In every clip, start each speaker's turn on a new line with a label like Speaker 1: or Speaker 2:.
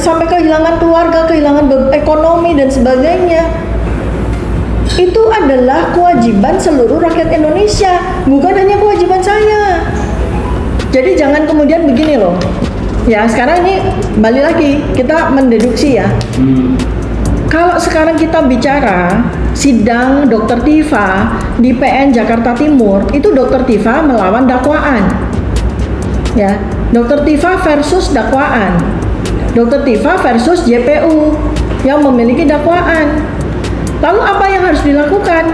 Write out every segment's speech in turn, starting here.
Speaker 1: sampai kehilangan keluarga, kehilangan ekonomi dan sebagainya. Itu adalah kewajiban seluruh rakyat Indonesia, bukan hanya kewajiban saya. Jadi jangan kemudian begini loh. Ya, sekarang ini balik lagi kita mendeduksi ya. Kalau sekarang kita bicara sidang Dr. Tifa di PN Jakarta Timur, itu Dr. Tifa melawan dakwaan. Ya, Dr. Tifa versus dakwaan. Dr. Tifa versus JPU yang memiliki dakwaan. Lalu apa yang harus dilakukan?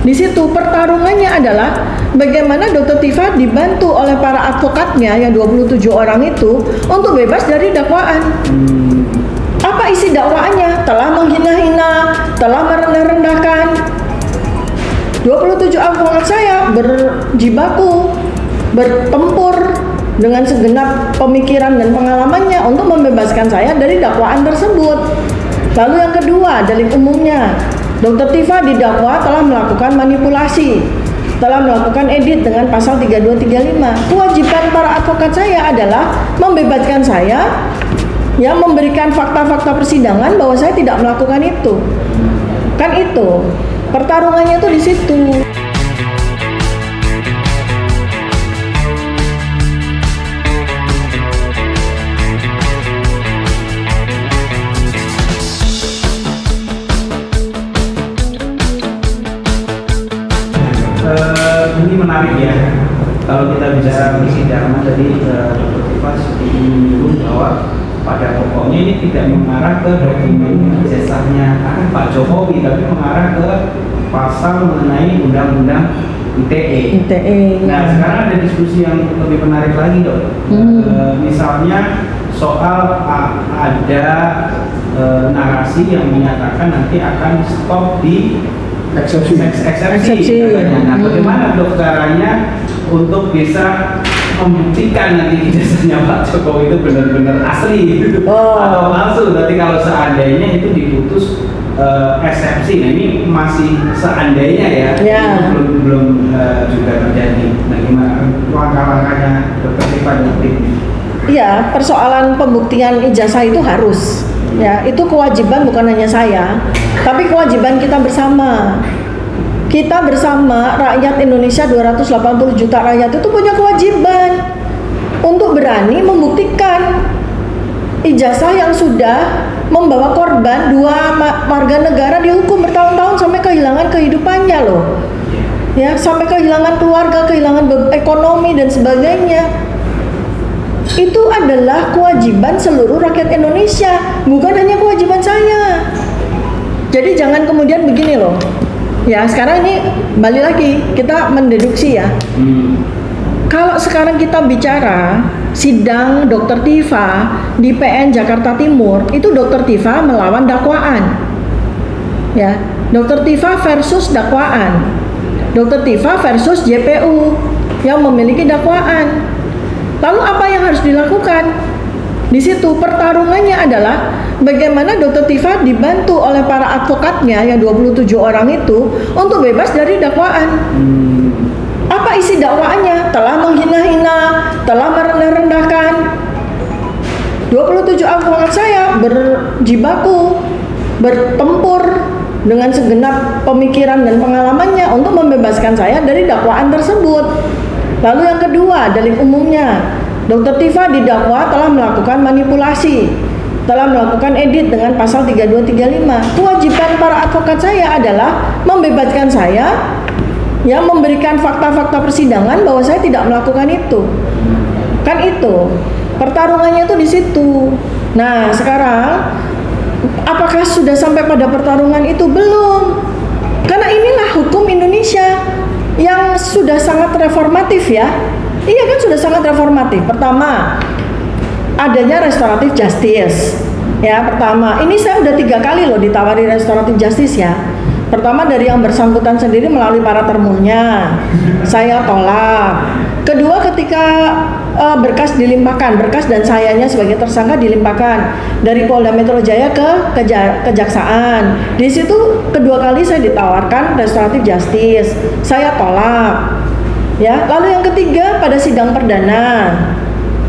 Speaker 1: Di situ pertarungannya adalah bagaimana Dr. Tifa dibantu oleh para advokatnya yang 27 orang itu untuk bebas dari dakwaan. Apa isi dakwaannya? Telah menghina-hina, telah merendah-rendahkan. 27 advokat saya berjibaku, bertempur dengan segenap pemikiran dan pengalamannya untuk membebaskan saya dari dakwaan tersebut. Lalu yang kedua, delik umumnya. Dr. Tifa didakwa telah melakukan manipulasi, telah melakukan edit dengan pasal 3235. Kewajiban para advokat saya adalah membebaskan saya, yang memberikan fakta-fakta persidangan bahwa saya tidak melakukan itu. Kan itu pertarungannya tuh di situ.
Speaker 2: Ini menarik ya. Kalau kita bicara persidangan tadi Dr. Tifa seperti menyinggung bahwa pada pokoknya ini tidak mengarah ke dokumen ijazahnya Pak Jokowi, tapi mengarah ke pasal mengenai undang-undang ITE. Nah, sekarang ada diskusi yang lebih menarik lagi dok. Misalnya soal ada narasi yang menyatakan nanti akan stop di eksepsi. Nah, bagaimana dok caranya untuk bisa membuktikan nanti ijazahnya Pak Jokowi itu benar-benar asli gitu, atau palsu? Nanti kalau seandainya itu diputus eksepsi, nah ini masih seandainya ya. Itu belum juga terjadi. Nah, gimana langkah-langkahnya Dr. Tifa dan tim?
Speaker 1: Iya, persoalan pembuktian ijazah itu harus. Ya, itu kewajiban bukan hanya saya, tapi kewajiban kita bersama. Kita bersama rakyat Indonesia 280 juta rakyat itu punya kewajiban untuk berani membuktikan ijazah yang sudah membawa korban dua warga negara dihukum bertahun-tahun sampai kehilangan kehidupannya loh. Ya, sampai kehilangan keluarga, kehilangan ekonomi dan sebagainya. Itu adalah kewajiban seluruh rakyat Indonesia, bukan hanya kewajiban saya. Jadi jangan kemudian begini loh. Ya, sekarang ini balik lagi kita mendeduksi ya. Kalau sekarang kita bicara sidang Dr. Tifa di PN Jakarta Timur, itu Dr. Tifa melawan dakwaan. Ya, Dr. Tifa versus dakwaan. Dr. Tifa versus JPU yang memiliki dakwaan. Lalu apa yang harus dilakukan? Di situ pertarungannya adalah bagaimana Dr. Tifa dibantu oleh para advokatnya yang 27 orang itu untuk bebas dari dakwaan. Apa isi dakwaannya? Telah menghina-hina, telah merendah-rendahkan. 27 advokat saya berjibaku, bertempur dengan segenap pemikiran dan pengalamannya untuk membebaskan saya dari dakwaan tersebut. Lalu yang kedua, delik umumnya. Dr. Tifa didakwa telah melakukan manipulasi, telah melakukan edit dengan pasal 3235. Kewajiban para advokat saya adalah membebaskan saya, yang memberikan fakta-fakta persidangan bahwa saya tidak melakukan itu. Kan itu pertarungannya tuh di situ. Nah, sekarang apakah sudah sampai pada pertarungan itu? Belum. Karena inilah hukum Indonesia yang sudah sangat reformatif ya. Iya kan, sudah sangat reformatif. Pertama, adanya restoratif justice. Ya, pertama, ini saya udah 3 kali loh ditawari restoratif justice ya. Pertama dari yang bersangkutan sendiri melalui para termohonnya, saya tolak. Kedua, ketika berkas dilimpahkan, berkas dan sayanya sebagai tersangka dilimpahkan dari Polda Metro Jaya ke Kejaksaan. Di situ kedua kali saya ditawarkan restoratif justice, saya tolak. Ya, lalu yang ketiga pada sidang perdana,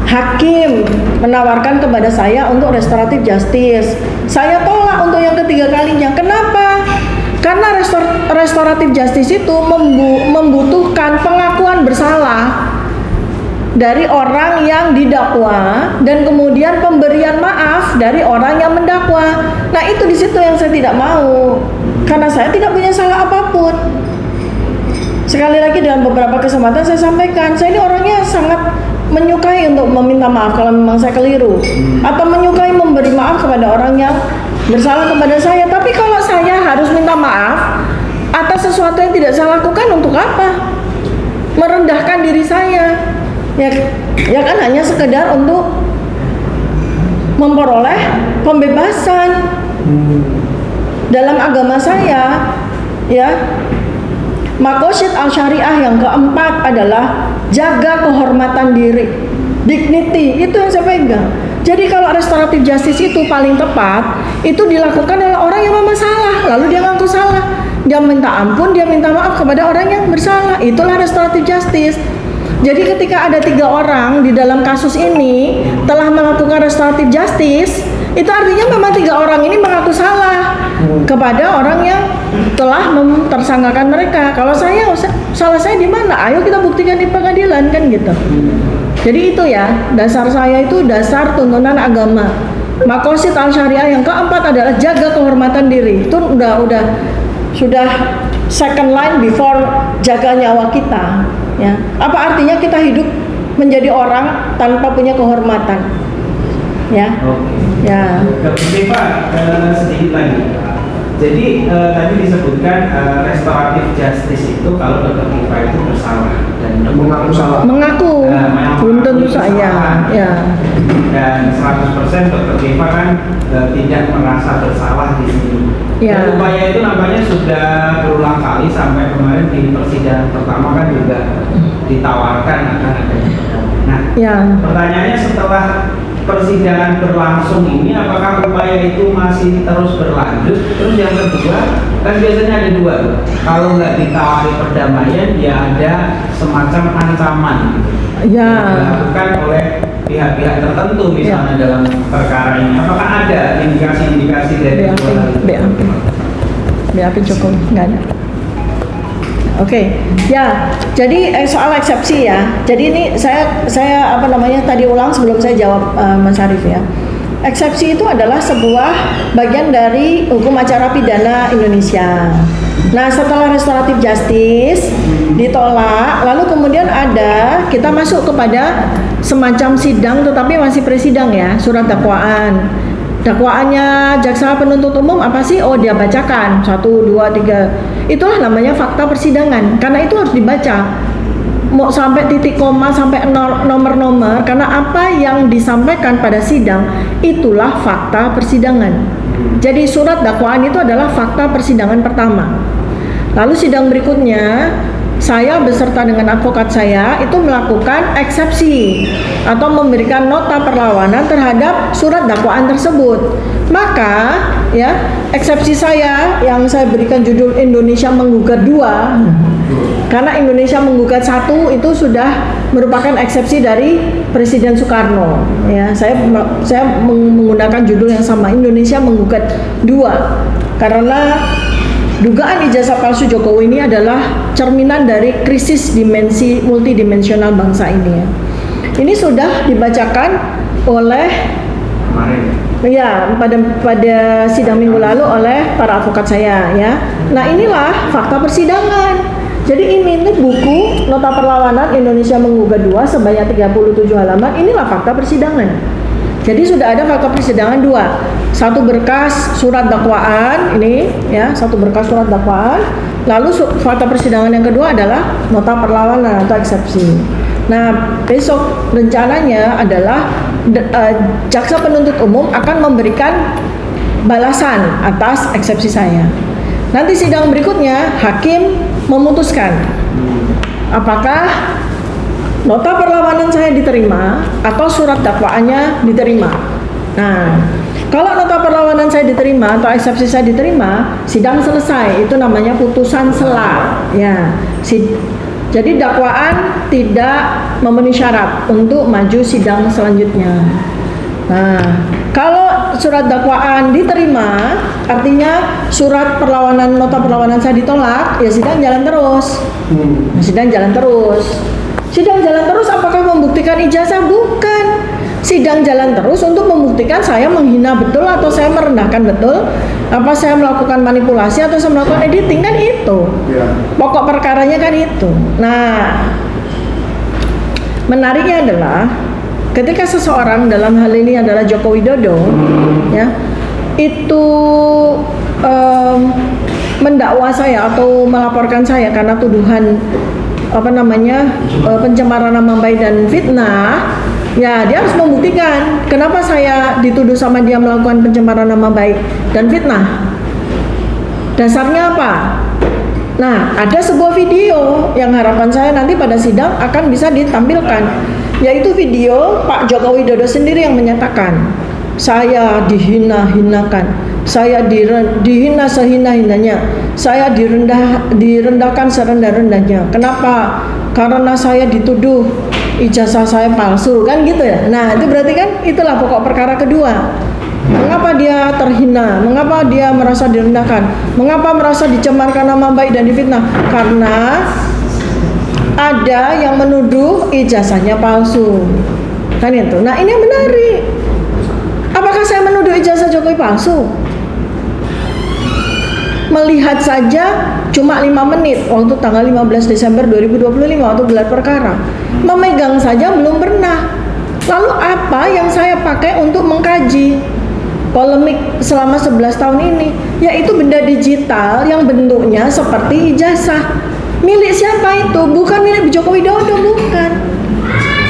Speaker 1: Hakim menawarkan kepada saya untuk restoratif justice. Saya tolak untuk yang ketiga kalinya. Kenapa? Karena restoratif justice itu membutuhkan pengakuan bersalah dari orang yang didakwa dan kemudian pemberian maaf dari orang yang mendakwa. Nah, itu di situ yang saya tidak mau. Karena saya tidak punya salah apapun. Sekali lagi dalam beberapa kesempatan saya sampaikan, saya ini orangnya sangat menyukai untuk meminta maaf kalau memang saya keliru, atau menyukai memberi maaf kepada orang yang bersalah kepada saya. Tapi kalau saya harus minta maaf atas sesuatu yang tidak saya lakukan, untuk apa? Merendahkan diri saya, ya kan, hanya sekedar untuk memperoleh pembebasan. Dalam agama saya, ya, Maqasid al-Syariah yang keempat adalah jaga kehormatan diri, dignity, itu yang saya pegang. Jadi kalau restoratif justice itu paling tepat, itu dilakukan oleh orang yang memang salah, lalu dia ngaku salah, dia minta ampun, dia minta maaf kepada orang yang bersalah, itulah restoratif justice. Jadi ketika ada 3 orang di dalam kasus ini telah melakukan restoratif justice, itu artinya memang 3 orang ini mengaku salah kepada orang yang telah tersangkakan mereka. Kalau saya, salah saya di mana? Ayo kita buktikan di pengadilan, kan gitu. Jadi itu ya, dasar saya itu dasar tuntunan agama. Maqasid al-Syariah yang keempat adalah jaga kehormatan diri. Itu sudah second line before jaga nyawa kita. Ya, apa artinya kita hidup menjadi orang tanpa punya kehormatan? Ya, ya.
Speaker 2: Oke Pak, sedikit lagi. Jadi tadi disebutkan restoratif justice itu kalau Dr. Tifa itu bersalah dan mengaku salah.
Speaker 1: Mengaku, belum tentu saya. Ya.
Speaker 2: Dan 100% Dr. Tifa kan tidak merasa bersalah di sini.
Speaker 1: Ya.
Speaker 2: Dan upaya itu nampaknya sudah berulang kali sampai kemarin di persidangan pertama kan juga ditawarkan akan ada. Nah, ya. Pertanyaannya setelah persidangan berlangsung ini, apakah upaya itu masih terus berlanjut? Terus yang kedua, kan biasanya ada 2 tuh. Kalau nggak ditawari perdamaian, ya ada semacam ancaman gitu. Ya. Dilakukan oleh pihak-pihak tertentu misalnya dalam perkara ini. Apakah ada indikasi-indikasi dari
Speaker 1: BAP cukup? Nggak ada. Oke, ya. Jadi soal eksepsi ya. Jadi ini saya tadi ulang sebelum saya jawab Mas Arief ya. Eksepsi itu adalah sebuah bagian dari hukum acara pidana Indonesia. Nah, setelah restoratif justice ditolak, lalu kemudian kita masuk kepada semacam sidang, tetapi masih presidang ya, surat dakwaan. Dakwaannya jaksa penuntut umum apa sih? Oh, dia bacakan 1, 2, 3. Itulah namanya fakta persidangan. Karena itu harus dibaca. Mau sampai titik koma, sampai nomor-nomor, karena apa yang disampaikan pada sidang itulah fakta persidangan. Jadi surat dakwaan itu adalah fakta persidangan pertama. Lalu sidang berikutnya, saya beserta dengan advokat saya itu melakukan eksepsi atau memberikan nota perlawanan terhadap surat dakwaan tersebut. Maka ya, eksepsi saya yang saya berikan judul Indonesia Menggugat 2, karena Indonesia Menggugat 1 itu sudah merupakan eksepsi dari Presiden Soekarno. Ya, saya menggunakan judul yang sama, Indonesia Menggugat 2, karena dugaan ijazah palsu Jokowi ini adalah cerminan dari krisis dimensi multidimensional bangsa ini ya. Ini sudah dibacakan oleh pada sidang minggu lalu oleh para advokat saya ya. Nah, inilah fakta persidangan. Jadi ini buku nota perlawanan Indonesia Menggugat 2 sebanyak 37 halaman. Inilah fakta persidangan. Jadi sudah ada fakta persidangan 2. Satu berkas surat dakwaan ini ya, satu berkas surat dakwaan. Lalu fakta persidangan yang kedua adalah nota perlawanan atau eksepsi. Nah, besok rencananya adalah jaksa penuntut umum akan memberikan balasan atas eksepsi saya. Nanti sidang berikutnya hakim memutuskan apakah nota perlawanan saya diterima atau surat dakwaannya diterima. Nah, kalau nota perlawanan saya diterima atau eksepsi saya diterima, sidang selesai. Itu namanya putusan sela. Ya, Jadi dakwaan tidak memenuhi syarat untuk maju sidang selanjutnya. Nah, kalau surat dakwaan diterima, artinya surat perlawanan, nota perlawanan saya ditolak, ya sidang jalan terus. Sidang jalan terus. Sidang jalan terus apakah membuktikan ijazah? Bukan. Sidang jalan terus untuk membuktikan saya menghina betul atau saya merendahkan betul, apa saya melakukan manipulasi atau saya melakukan editing, kan itu. Pokok perkaranya kan itu. Nah, menariknya adalah ketika seseorang, dalam hal ini adalah Joko Widodo, ya, itu mendakwa saya atau melaporkan saya karena tuduhan pencemaran nama baik dan fitnah, ya dia harus membuktikan kenapa saya dituduh sama dia melakukan pencemaran nama baik dan fitnah. Dasarnya apa? Nah, ada sebuah video yang harapan saya nanti pada sidang akan bisa ditampilkan, yaitu video Pak Joko Widodo sendiri yang menyatakan, saya dihina-hinakan, saya dihina sehina-hinanya, saya direndahkan serendah-rendahnya. Kenapa? Karena saya dituduh ijazah saya palsu, kan gitu ya. Nah, itu berarti kan itulah pokok perkara kedua. Mengapa dia terhina? Mengapa dia merasa direndahkan? Mengapa merasa dicemarkan nama baik dan difitnah? Karena ada yang menuduh ijazahnya palsu, kan itu. Nah, ini yang menarik. Apakah saya menuduh ijazah Jokowi palsu? Melihat saja cuma 5 menit waktu tanggal 15 Desember 2025 waktu gelar perkara. Memegang saja belum pernah. Lalu apa yang saya pakai untuk mengkaji polemik selama 11 tahun ini? Yaitu benda digital yang bentuknya seperti ijazah. Milik siapa itu? Bukan milik Joko Widodo, bukan.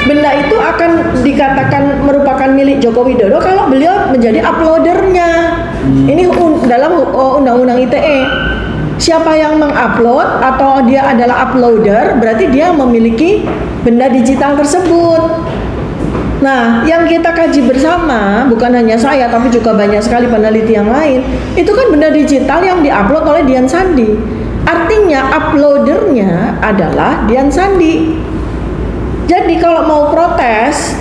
Speaker 1: Benda itu akan dikatakan merupakan milik Joko Widodo kalau beliau menjadi uploadernya. Ini dalam undang-undang ITE. Siapa yang mengupload atau dia adalah uploader, berarti dia memiliki benda digital tersebut. Nah, yang kita kaji bersama, bukan hanya saya tapi juga banyak sekali peneliti yang lain, itu kan benda digital yang diupload oleh Dian Sandi. Artinya uploadernya adalah Dian Sandi. Jadi kalau mau protes,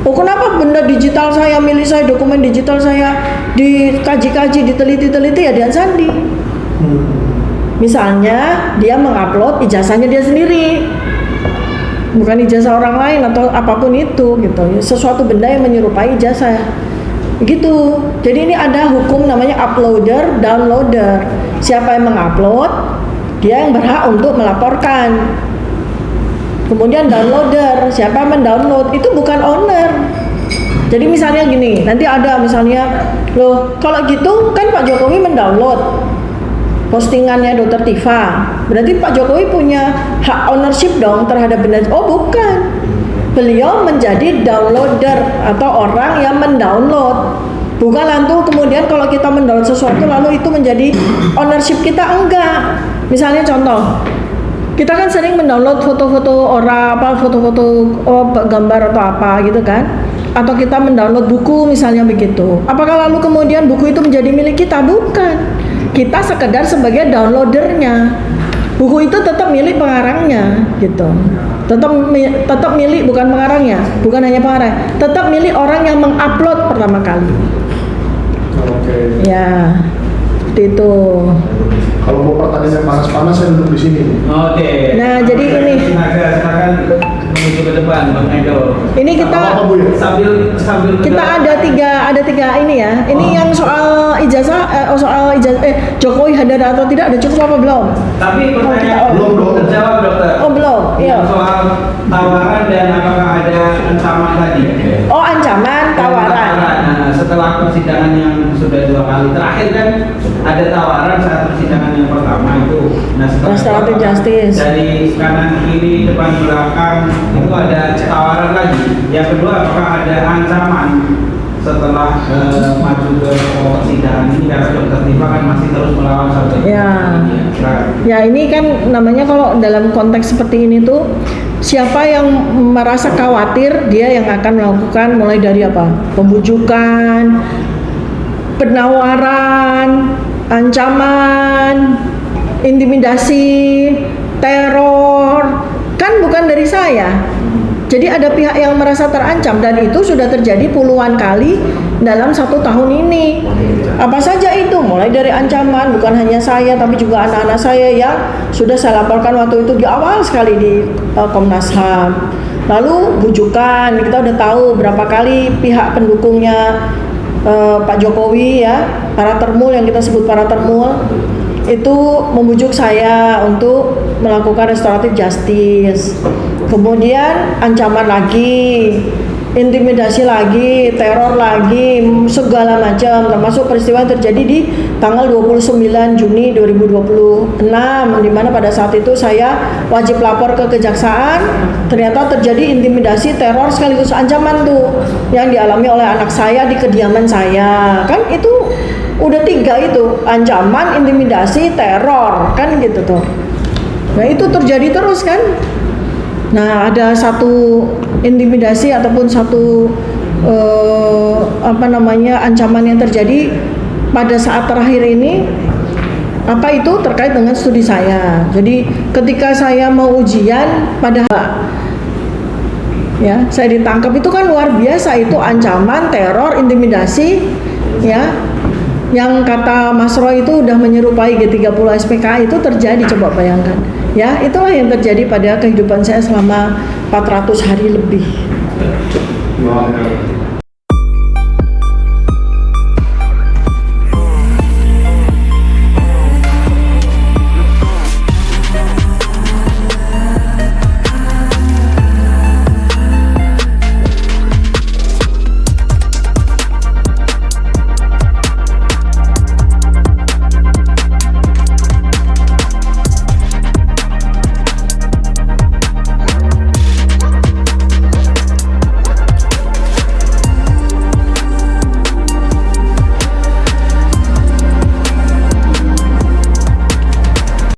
Speaker 1: kenapa benda digital saya, milik saya, dokumen digital saya dikaji-kaji, diteliti-teliti, ya Dian Sandi. Misalnya dia mengupload ijazahnya dia sendiri, bukan ijazah orang lain atau apapun itu, gitu. Sesuatu benda yang menyerupai ijazah, gitu. Jadi ini ada hukum namanya uploader, downloader. Siapa yang mengupload, dia yang berhak untuk melaporkan. Kemudian downloader, siapa yang mendownload, itu bukan owner. Jadi misalnya gini, nanti ada misalnya, loh kalau gitu kan Pak Jokowi mendownload postingannya Dr. Tifa, berarti Pak Jokowi punya hak ownership dong terhadap benda. Oh bukan, beliau menjadi downloader atau orang yang mendownload. Bukan lalu kemudian kalau kita mendownload sesuatu lalu itu menjadi ownership kita, enggak. Misalnya contoh, kita kan sering mendownload foto-foto orang, foto-foto gambar atau apa gitu kan, atau kita mendownload buku misalnya begitu. Apakah lalu kemudian buku itu menjadi milik kita? Bukan. Kita sekedar sebagai downloadernya. Buku itu tetap milik pengarangnya, gitu. Tetap milik, bukan pengarangnya, bukan hanya pengarang, tetap milik orang yang mengupload pertama kali.
Speaker 3: Oke.
Speaker 1: Ya, seperti itu.
Speaker 3: Kalau mau pertanyaan yang panas-panas saya duduk di sini.
Speaker 2: Oke.
Speaker 1: Nah, jadi ini
Speaker 2: silakan menuju ke depan, Bang Edo.
Speaker 1: ini kita
Speaker 2: sambil
Speaker 1: kita ada tiga ini ya. Ini yang soal ijazah, Jokowi hadir atau tidak udah cukup apa belum?
Speaker 2: Tapi pertanyaan belum terjawab, Dokter.
Speaker 1: Oh belum. Iya.
Speaker 2: Soal tawaran dan apakah ada ancaman tadi?
Speaker 1: Oh ancaman, tawaran.
Speaker 2: Nah, setelah persidangan yang sudah 2 kali terakhir kan ada tawaran saat persidangan yang pertama itu. Nah
Speaker 1: Restoratif Justice
Speaker 2: dari kanan kiri depan belakang itu ada tawaran lagi. Yang kedua apakah ada ancaman setelah maju ke persidangan ini karena Dr. Tifa kan masih terus melawan sampai
Speaker 1: ya ini kan namanya kalau dalam konteks seperti ini tuh siapa yang merasa khawatir dia yang akan melakukan mulai dari apa, pembujukan, penawaran, ancaman, intimidasi, teror, kan bukan dari saya. Jadi ada pihak yang merasa terancam dan itu sudah terjadi puluhan kali dalam 1 tahun ini. Apa saja itu? Mulai dari ancaman, bukan hanya saya tapi juga anak-anak saya yang sudah saya laporkan waktu itu di awal sekali di Komnas HAM. Lalu bujukan, kita udah tahu berapa kali pihak pendukungnya Pak Jokowi ya, para termul yang kita sebut para termul itu membujuk saya untuk melakukan restoratif justice. Kemudian ancaman lagi, intimidasi lagi, teror lagi, segala macam, termasuk peristiwa yang terjadi di tanggal 29 Juni 2026 di mana pada saat itu saya wajib lapor ke kejaksaan, ternyata terjadi intimidasi, teror sekaligus ancaman tuh yang dialami oleh anak saya di kediaman saya. Kan itu udah 3 itu, ancaman, intimidasi, teror, kan gitu tuh. Nah itu terjadi terus kan. Nah ada satu intimidasi ataupun satu ancaman yang terjadi pada saat terakhir ini, apa itu terkait dengan studi saya. Jadi ketika saya mau ujian pada ya saya ditangkap, itu kan luar biasa, itu ancaman, teror, intimidasi ya, yang kata Mas Roy itu udah menyerupai G30 SPK itu terjadi, coba bayangkan ya. Itulah yang terjadi pada kehidupan saya selama 400 hari lebih.